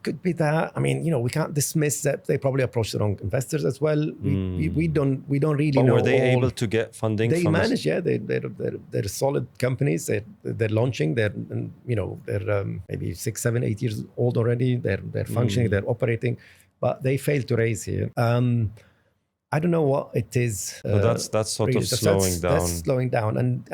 could be that. I mean, we can't dismiss that they probably approached the wrong investors as well. We don't really know. Were they able to get funding? They manage, they're solid companies. They're launching. They're maybe 6, 7, 8 years old already. They're functioning. They're operating, but they failed to raise here. I don't know what it is. That's sort of slowing down. That's slowing down, and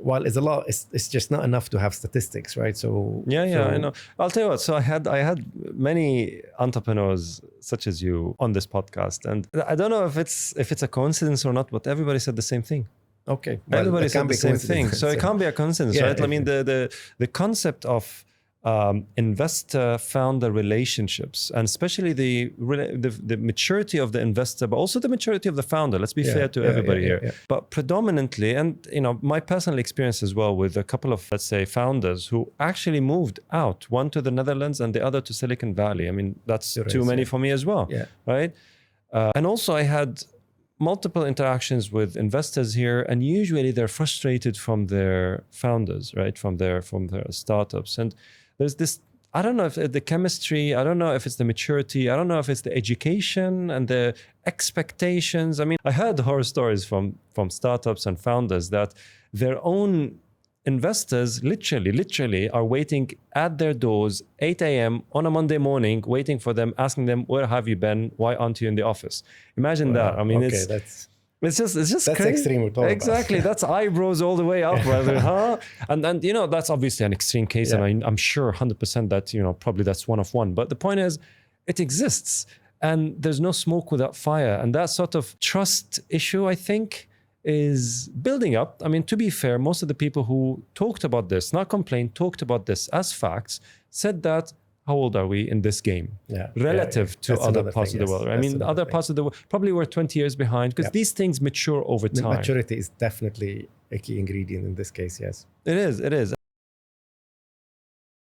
while it's a lot, it's just not enough to have statistics, right? So I know. I'll tell you what. So I had many entrepreneurs such as you on this podcast, and I don't know if it's a coincidence or not, but everybody said the same thing. Okay, everybody said the same thing, so it can't be a coincidence, right? I mean, the concept of investor-founder relationships, and especially the maturity of the investor, but also the maturity of the founder. Let's be fair to everybody here. But predominantly, and my personal experience as well with a couple of, let's say, founders who actually moved out, one to the Netherlands and the other to Silicon Valley. I mean, that's too many for me as well, right? And also I had multiple interactions with investors here, and usually they're frustrated from their founders, right? From their startups. And there's this, I don't know if the chemistry, I don't know if it's the maturity, I don't know if it's the education and the expectations. I mean, I heard horror stories from startups and founders that their own investors literally are waiting at their doors 8 a.m. on a Monday morning, waiting for them, asking them, where have you been? Why aren't you in the office? Imagine that. I mean, it's just that's crazy. Extreme. Exactly. That's eyebrows all the way up, rather, huh? And that's obviously an extreme case, and I'm sure 100% that probably that's one of one. But the point is, it exists, and there's no smoke without fire, and that sort of trust issue, I think, is building up. I mean, to be fair, most of the people who talked about this, not complained, talked about this as facts, said that. How old are we in this game relative to other parts of the world? I mean, other parts of the world probably were 20 years behind, because these things mature over time. The maturity is definitely a key ingredient in this case, yes. It is.